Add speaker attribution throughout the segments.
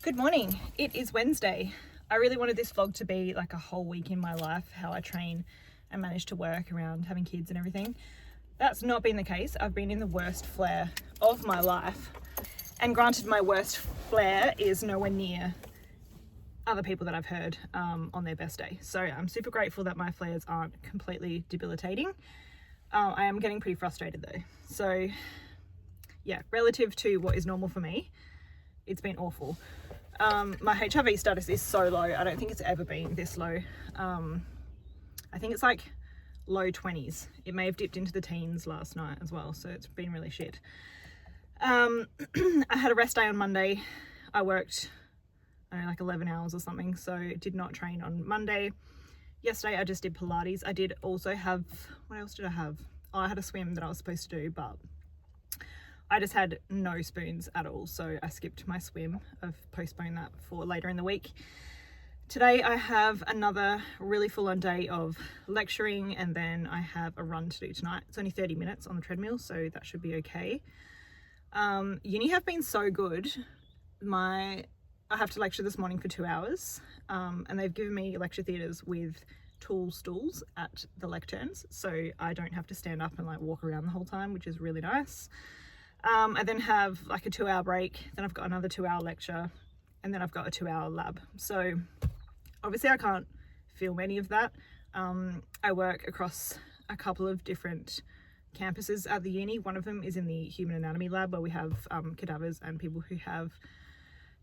Speaker 1: Good morning. It is Wednesday. I really wanted this vlog to be like a whole week in my life, how I train and manage to work around having kids and everything. That's not been the case. I've been in the worst flare of my life. And granted, my worst flare is nowhere near other people that I've heard on their best day. So I'm super grateful that my flares aren't completely debilitating. I am getting pretty frustrated though. So yeah, relative to what is normal for me, it's been awful. My HIV status is so low. I don't think it's ever been this low. I think it's like low 20s. It may have dipped into the teens last night as well, so it's been really shit. I had a rest day on Monday. I worked, I don't know, like 11 hours or something, so did not train on Monday. Yesterday I just did Pilates. I did also have, what else did I have? Oh, I had a swim that I was supposed to do, but I just had no spoons at all, so I skipped my swim. I've postponed that for later in the week. Today I have another really full-on day of lecturing, and then I have a run to do tonight. It's only 30 minutes on the treadmill, so that should be okay. Uni have been so good. I have to lecture this morning for 2 hours, and they've given me lecture theatres with tall stools at the lecterns, so I don't have to stand up and like walk around the whole time, which is really nice. I then have like a 2-hour break, then I've got another 2-hour lecture, and then I've got a 2-hour lab. So obviously I can't film any of that. I work across a couple of different campuses at the uni. One of them is in the human anatomy lab, where we have cadavers and people who have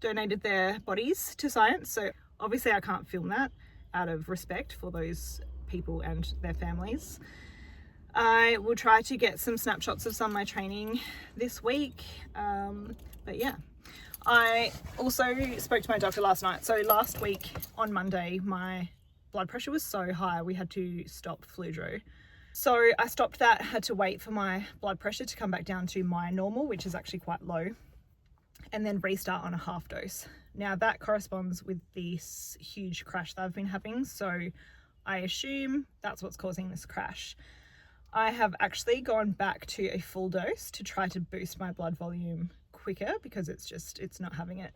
Speaker 1: donated their bodies to science. So obviously I can't film that out of respect for those people and their families. I will try to get some snapshots of some of my training this week, but yeah. I also spoke to my doctor last night. So last week on Monday, my blood pressure was so high we had to stop Fludro. So I stopped that, had to wait for my blood pressure to come back down to my normal, which is actually quite low, and then restart on a half dose. Now that corresponds with this huge crash that I've been having, so I assume that's what's causing this crash. I have actually gone back to a full dose to try to boost my blood volume quicker, because it's not having it.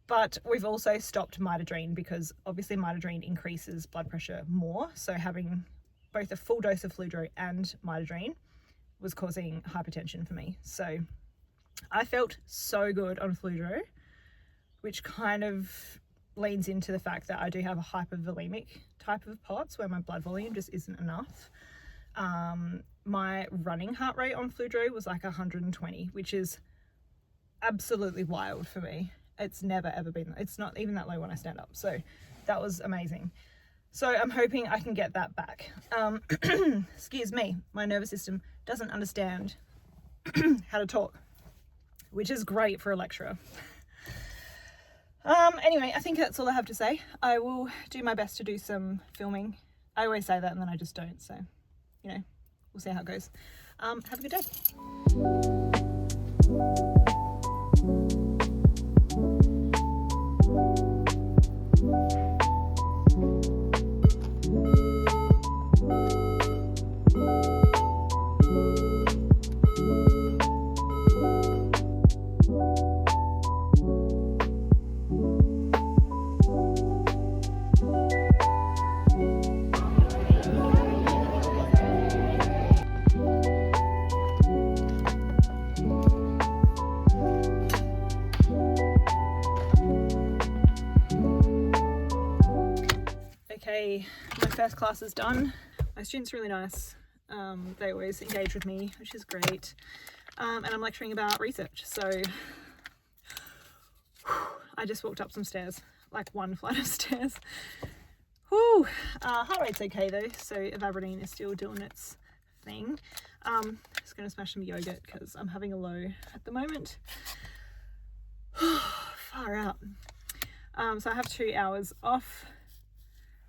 Speaker 1: But we've also stopped Mitadrine, because obviously Mitadrine increases blood pressure more. So having both a full dose of Fludro and Mitadrine was causing hypertension for me. So I felt so good on Fludro, which kind of leans into the fact that I do have a hypervolemic type of POTS where my blood volume just isn't enough. My running heart rate on Fludro was like 120, which is absolutely wild for me. It's never ever been, it's not even that low when I stand up. So that was amazing. So I'm hoping I can get that back. Excuse me, my nervous system doesn't understand how to talk, which is great for a lecturer. Anyway, I think that's all I have to say. I will do my best to do some filming. I always say that and then I just don't, so you know, we'll see how it goes. Have a good day. Okay, my first class is done. My students are really nice. They always engage with me, which is great. And I'm lecturing about research. So I just walked up some stairs, like one flight of stairs. Whew. Heart rate's okay though, so evaporating is still doing its thing. Just gonna smash some yogurt because I'm having a low at the moment. Far out. So I have 2 hours off,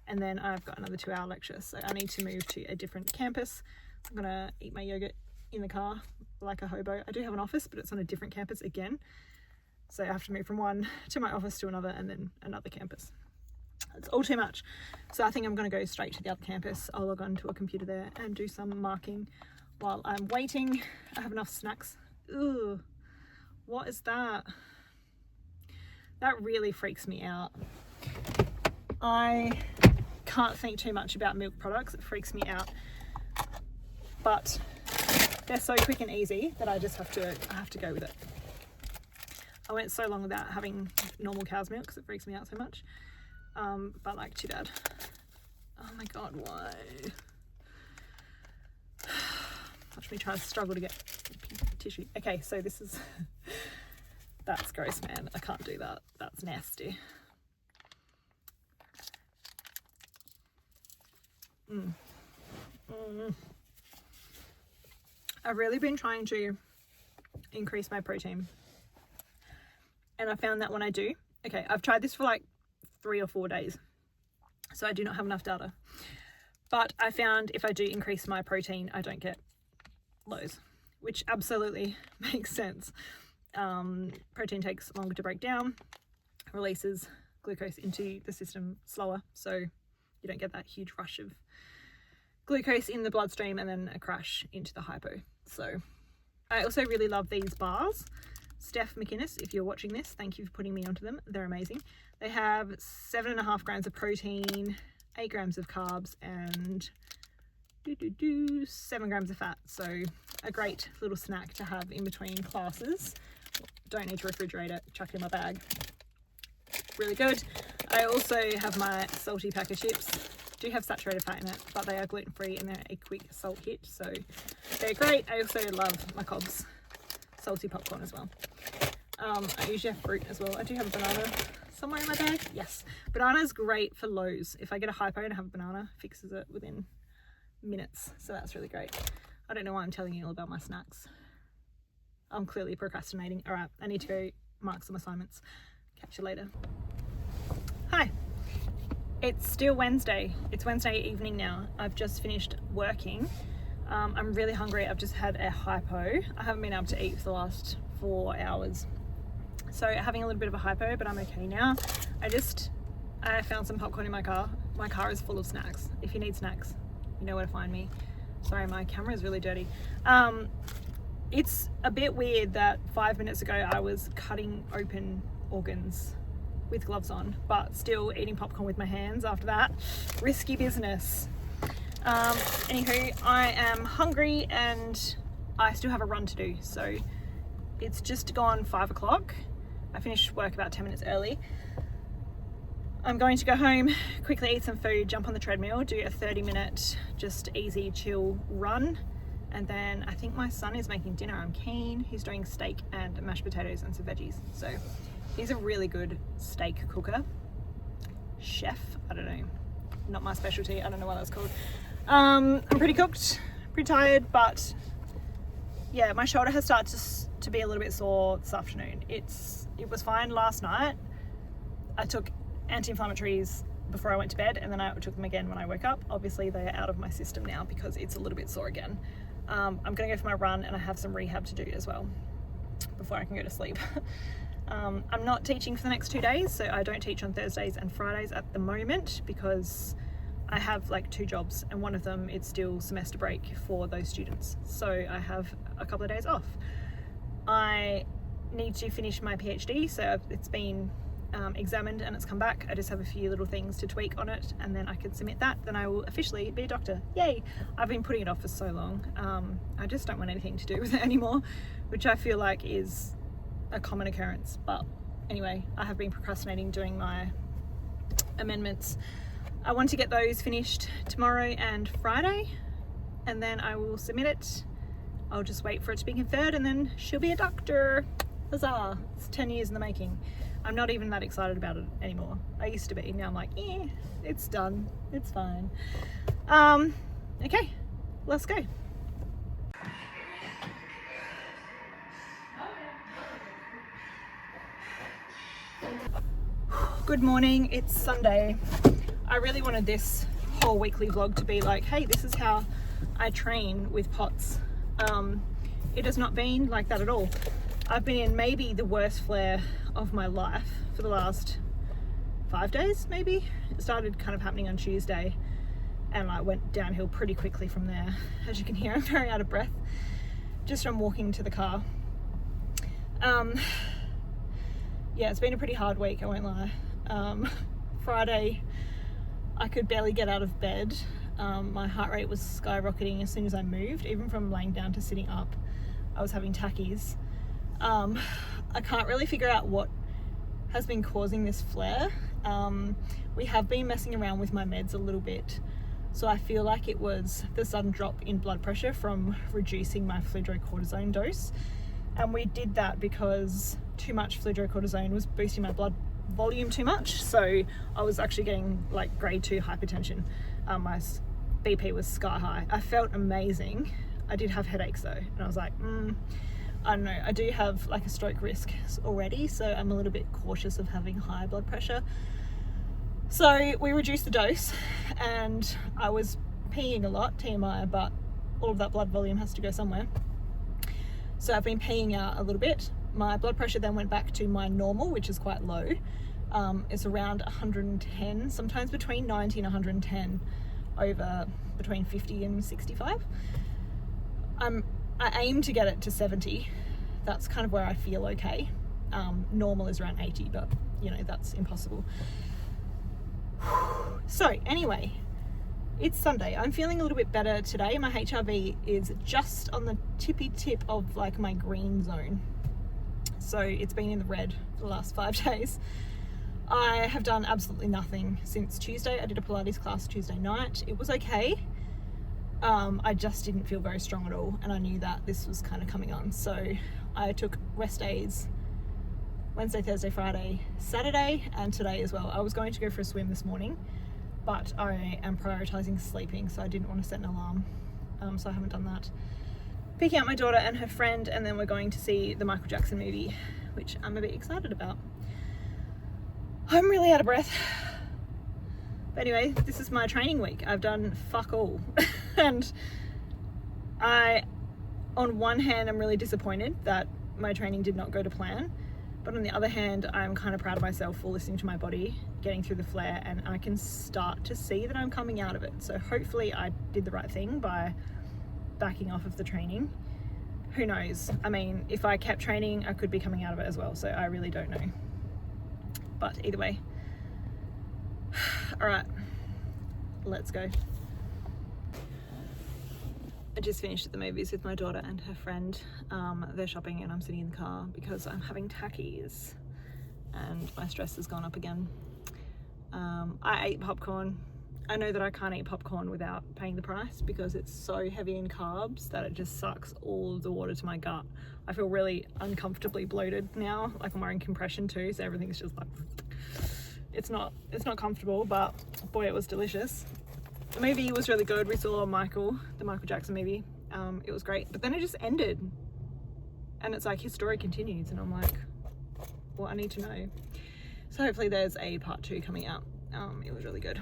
Speaker 1: and then I've got another 2-hour lecture, so I need to move to a different campus. I'm gonna eat my yogurt in the car like a hobo. I do have an office, but it's on a different campus again, so I have to move from one to my office to another and then another campus. It's all too much, so I think I'm gonna go straight to the other campus. I'll log on to a computer there and do some marking while I'm waiting. I have enough snacks. Ooh, what is that? That really freaks me out. I can't think too much about milk products. It freaks me out. But they're so quick and easy that I have to go with it. I went so long without having normal cow's milk because it freaks me out so much. But like, too bad. Oh my God, why? Watch me try to struggle to get tissue. Okay, so this is, that's gross, man. I can't do that. That's nasty. I've really been trying to increase my protein. And I found that when I do, okay, I've tried this for like 3 or 4 days. So I do not have enough data. But I found if I do increase my protein, I don't get lows, which absolutely makes sense. Protein takes longer to break down, releases glucose into the system slower, so you don't get that huge rush of glucose in the bloodstream and then a crash into the hypo. So I also really love these bars. Steph McInnes, if you're watching this, thank you for putting me onto them. They're amazing. They have 7.5 grams of protein, 8 grams of carbs, and 7 grams of fat. So a great little snack to have in between classes. Don't need to refrigerate it, chuck it in my bag. Really good. I also have my salty pack of chips. Do have saturated fat in it, but they are gluten-free and they're a quick salt hit, so they're great. I also love my Cobb's salty popcorn as well. I usually have fruit as well. I do have a banana somewhere in my bag. Yes, banana's great for lows. If I get a hypo and have a banana, fixes it within minutes, so that's really great. I don't know why I'm telling you all about my snacks. I'm clearly procrastinating. All right, I need to go mark some assignments. Catch you later. Hi. It's still Wednesday. It's Wednesday evening now. I've just finished working. I'm really hungry. I've just had a hypo. I haven't been able to eat for the last 4 hours. So having a little bit of a hypo, but I'm okay now. I found some popcorn in my car. My car is full of snacks. If you need snacks, you know where to find me. Sorry, my camera is really dirty. It's a bit weird that 5 minutes ago I was cutting open organs with gloves on, but still eating popcorn with my hands after that. Risky business. Anywho, I am hungry and I still have a run to do. So it's just gone 5 o'clock. I finished work about 10 minutes early. I'm going to go home, quickly eat some food, jump on the treadmill, do a 30-minute just easy chill run. And then I think my son is making dinner. I'm keen. He's doing steak and mashed potatoes and some veggies. So he's a really good steak cooker. Chef, I don't know. Not my specialty. I don't know what that's called. I'm pretty cooked, pretty tired, but yeah, my shoulder has started to be a little bit sore this afternoon. It was fine last night. I took anti-inflammatories before I went to bed and then I took them again when I woke up. Obviously they are out of my system now because it's a little bit sore again. I'm gonna go for my run and I have some rehab to do as well before I can go to sleep. I'm not teaching for the next 2 days, so I don't teach on Thursdays and Fridays at the moment because I have like 2 jobs and one of them it's still semester break for those students, so I have a couple of days off. I need to finish my PhD, so it's been examined and it's come back. I just have a few little things to tweak on it and then I can submit that, then I will officially be a doctor. Yay! I've been putting it off for so long. I just don't want anything to do with it anymore, which I feel like is a common occurrence, but anyway, I have been procrastinating doing my amendments. I want to get those finished tomorrow and Friday and then I will submit it. I'll just wait for it to be conferred and then she'll be a doctor. Huzzah! It's 10 years in the making. I'm not even that excited about it anymore. I used to be. Now I'm like, eh, it's done. It's fine. Okay, let's go. Good morning, it's Sunday. I really wanted this whole weekly vlog to be like, hey, this is how I train with POTS. It has not been like that at all. I've been in maybe the worst flare of my life for the last 5 days, maybe. It started kind of happening on Tuesday and I went downhill pretty quickly from there. As you can hear, I'm very out of breath just from walking to the car. yeah, it's been a pretty hard week, I won't lie. Friday, I could barely get out of bed. My heart rate was skyrocketing as soon as I moved. Even from laying down to sitting up, I was having tackies. I can't really figure out what has been causing this flare. We have been messing around with my meds a little bit, so I feel like it was the sudden drop in blood pressure from reducing my fludrocortisone dose, and we did that because too much fludrocortisone was boosting my blood volume too much, so I was actually getting like grade 2 hypertension. My BP was sky high. I felt amazing. I did have headaches though, and I was like, I don't know, I do have like a stroke risk already, so I'm a little bit cautious of having high blood pressure. So we reduced the dose, and I was peeing a lot, TMI, but all of that blood volume has to go somewhere. So I've been peeing out a little bit. My blood pressure then went back to my normal, which is quite low. It's around 110, sometimes between 90 and 110 over between 50 and 65. I aim to get it to 70. That's kind of where I feel okay. Normal is around 80, but you know, that's impossible. So anyway, it's Sunday. I'm feeling a little bit better today. My HRV is just on the tippy tip of like my green zone. So it's been in the red for the last 5 days. I have done absolutely nothing since Tuesday. I did a Pilates class Tuesday night. It was okay. I just didn't feel very strong at all, and I knew that this was kind of coming on. So I took rest days Wednesday, Thursday, Friday, Saturday, and today as well. I was going to go for a swim this morning, but I am prioritizing sleeping, so I didn't want to set an alarm. So I haven't done that. Picking up my daughter and her friend, and then we're going to see the Michael Jackson movie, which I'm a bit excited about. I'm really out of breath. But anyway, this is my training week. I've done fuck all. And on one hand, I'm really disappointed that my training did not go to plan. But on the other hand, I'm kind of proud of myself for listening to my body, getting through the flare, and I can start to see that I'm coming out of it. So hopefully I did the right thing by backing off of the training. Who knows? I mean, if I kept training, I could be coming out of it as well. So I really don't know. But either way. All right, let's go. I just finished at the movies with my daughter and her friend. They're shopping and I'm sitting in the car because I'm having tackies and my stress has gone up again. I ate popcorn. I know that I can't eat popcorn without paying the price because it's so heavy in carbs that it just sucks all of the water to my gut. I feel really uncomfortably bloated now, like I'm wearing compression too, so everything's just like, it's not comfortable, but boy, it was delicious. The movie was really good. We saw the Michael Jackson movie. It was great, but then it just ended and it's like his story continues and I'm like, well, I need to know. So hopefully there's a part 2 coming out. It was really good.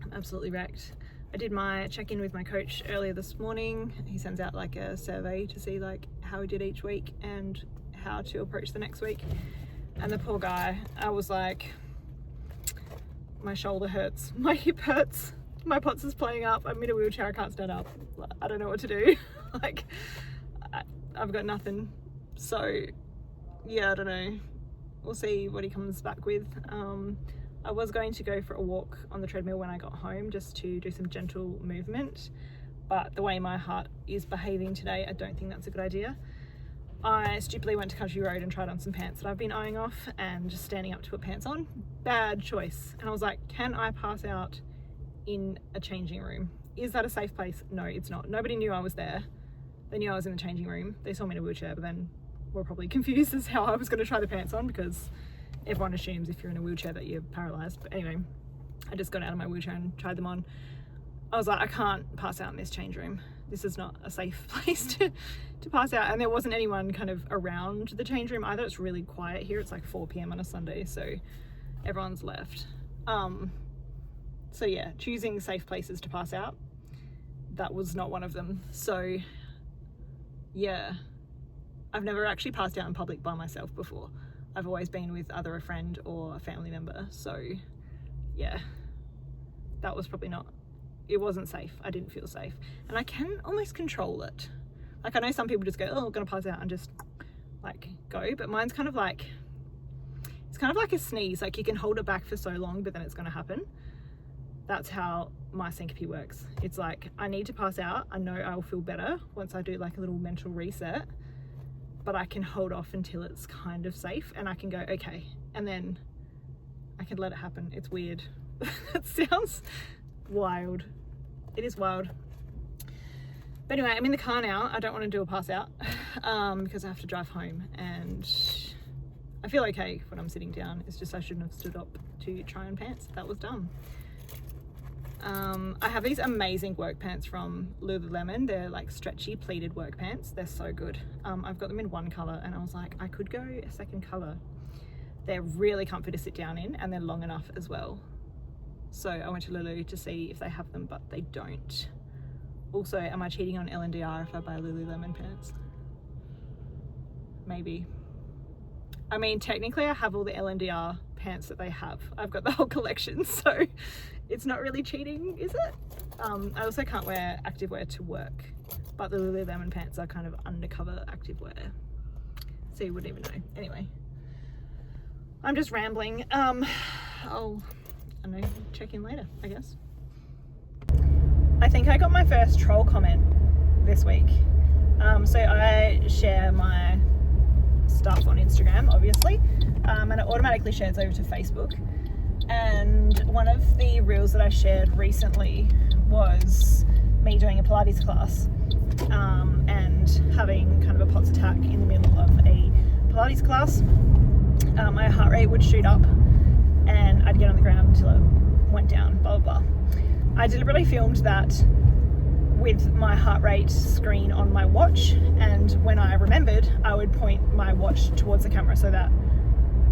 Speaker 1: I'm absolutely wrecked. I did my check-in with my coach earlier this morning. He sends out like a survey to see like how we did each week and how to approach the next week. And the poor guy, I was like, my shoulder hurts, my hip hurts, my POTS is playing up, I'm in a wheelchair, I can't stand up, I don't know what to do. Like, I've got nothing. So yeah, I don't know, we'll see what he comes back with. I was going to go for a walk on the treadmill when I got home just to do some gentle movement, but the way my heart is behaving today, I don't think that's a good idea. I stupidly went to Country Road and tried on some pants that I've been eyeing off and just standing up to put pants on. Bad choice. And I was like, can I pass out in a changing room? Is that a safe place? No, it's not. Nobody knew I was there. They knew I was in the changing room. They saw me in a wheelchair, but then were probably confused as how I was going to try the pants on because everyone assumes if you're in a wheelchair that you're paralyzed. But anyway, I just got out of my wheelchair and tried them on. I was like, I can't pass out in this change room. This is not a safe place to pass out. And there wasn't anyone kind of around the change room either. It's really quiet here. It's like 4 p.m. on a Sunday, so everyone's left. So yeah, choosing safe places to pass out, that was not one of them. So yeah, I've never actually passed out in public by myself before. I've always been with either a friend or a family member. So yeah, that was probably not, it wasn't safe. I didn't feel safe. And I can almost control it. Like I know some people just go, oh, I'm gonna pass out and just like go, but mine's kind of like, It's kind of like a sneeze, like you can hold it back for so long, but then it's going to happen. That's how my syncope works. It's like, I need to pass out. I know I'll feel better once I do like a little mental reset, but I can hold off until it's kind of safe and I can go, okay, and then I can let it happen. It's weird. It sounds wild. It is wild. But anyway, I'm in the car now. I don't want to do a pass out because I have to drive home, and I feel okay when I'm sitting down. It's just I shouldn't have stood up to try on pants. That was dumb. I have these amazing work pants from Lululemon. They're like stretchy pleated work pants. They're so good. I've got them in one color and I was like, I could go a second color. They're really comfy to sit down in and they're long enough as well. So I went to Lulu to see if they have them, but they don't. Also, am I cheating on LNDR if I buy Lululemon pants? Maybe. I mean, technically I have all the LNDR pants that they have. I've got the whole collection, so it's not really cheating, is it? I also can't wear activewear to work, but the Lululemon pants are kind of undercover activewear, so you wouldn't even know. Anyway, I'm just rambling. I'll check in later, I guess. I think I got my first troll comment this week. So I share my stuff on Instagram, obviously, and it automatically shares over to Facebook. And one of the reels that I shared recently was me doing a Pilates class and having kind of a POTS attack in the middle of a Pilates class. My heart rate would shoot up and I'd get on the ground until it went down, blah, blah, blah. I deliberately filmed that with my heart rate screen on my watch, and when I remembered, I would point my watch towards the camera so that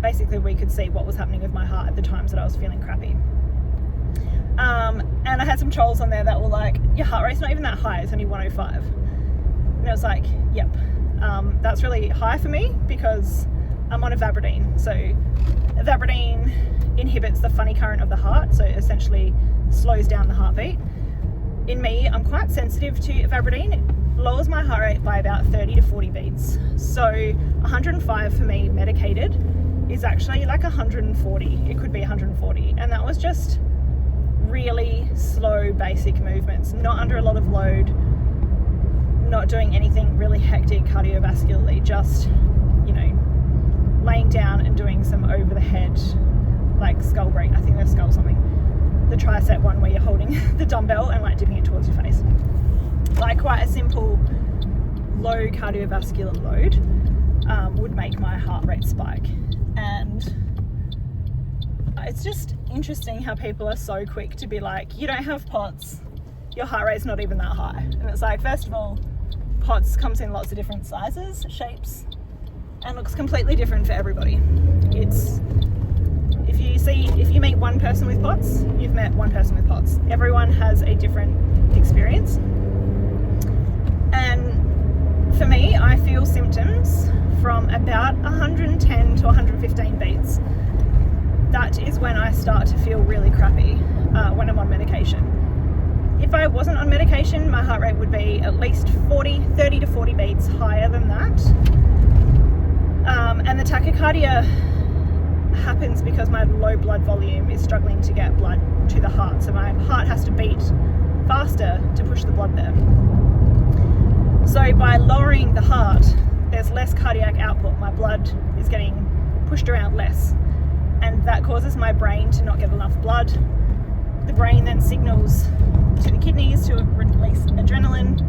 Speaker 1: basically we could see what was happening with my heart at the times that I was feeling crappy. And I had some trolls on there that were like, your heart rate's not even that high, it's only 105. And I was like, yep, that's really high for me because I'm on Avabradine. So Avabradine inhibits the funny current of the heart, so it essentially slows down the heartbeat. In me, I'm quite sensitive to Avabradine. It lowers my heart rate by about 30 to 40 beats. So 105 for me medicated is actually like 140. It could be 140. And that was just really slow basic movements, not under a lot of load, not doing anything really hectic cardiovascularly, just, you know, laying down and doing some over the head, like skull break. I think that's skull something. The tricep one where you're holding the dumbbell and like dipping it towards your face. Like quite a simple low cardiovascular load would make my heart rate spike. And it's just interesting how people are so quick to be like, you don't have POTS, your heart rate's not even that high. And it's like, first of all, POTS comes in lots of different sizes, shapes, and looks completely different for everybody. It's, if you meet one person with POTS, you've met one person with POTS. Everyone has a different experience. And for me, I feel symptoms from about 110 to 115 beats. That is when I start to feel really crappy when I'm on medication. If I wasn't on medication, my heart rate would be at least 30 to 40 beats higher than that. And the tachycardia happens because my low blood volume is struggling to get blood to the heart. So my heart has to beat faster to push the blood there. So by lowering the heart, there's less cardiac output. My blood is getting pushed around less. And that causes my brain to not get enough blood. The brain then signals to the kidneys to release adrenaline.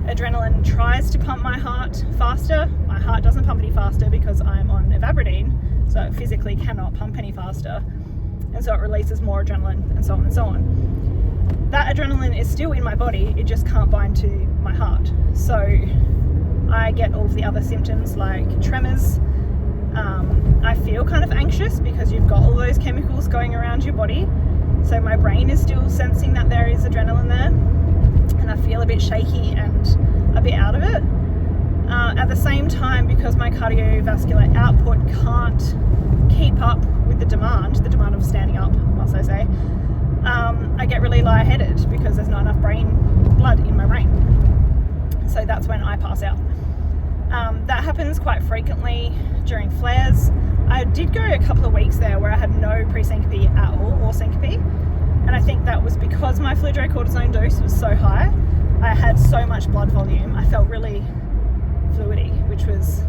Speaker 1: Adrenaline tries to pump my heart faster. My heart doesn't pump any faster because I'm on Avabradine, so it physically cannot pump any faster. And so it releases more adrenaline and so on and so on. That adrenaline is still in my body, it just can't bind to my heart. So I get all of the other symptoms like tremors. I feel kind of anxious because you've got all those chemicals going around your body. So my brain is still sensing that there is adrenaline there. And I feel a bit shaky and a bit out of it. At the same time, because my cardiovascular output can't keep up with the demand of standing up, must I say, I get really lightheaded because there's not enough blood in my brain. So that's when I pass out. That happens quite frequently during flares. I did go a couple of weeks there where I had no pre-syncope at all, or syncope, and I think that was because my fludrocortisone dose was so high. I had so much blood volume. I felt really fluidy, which was,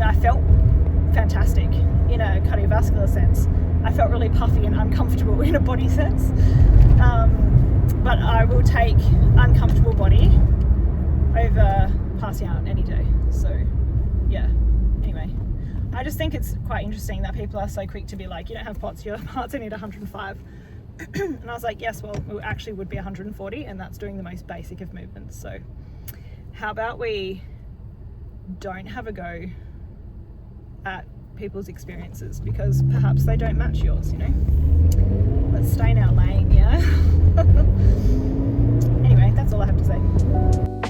Speaker 1: I felt fantastic in a cardiovascular sense. I felt really puffy and uncomfortable in a body sense. But I will take uncomfortable body over passing out any day. So yeah, anyway, I just think it's quite interesting that people are so quick to be like, you don't have POTS, your heart's only at 105. And I was like, yes, well, it actually would be 140, and that's doing the most basic of movements. So how about we don't have a go at people's experiences, because perhaps they don't match yours, you know? Let's stay in our lane, yeah? Anyway, that's all I have to say.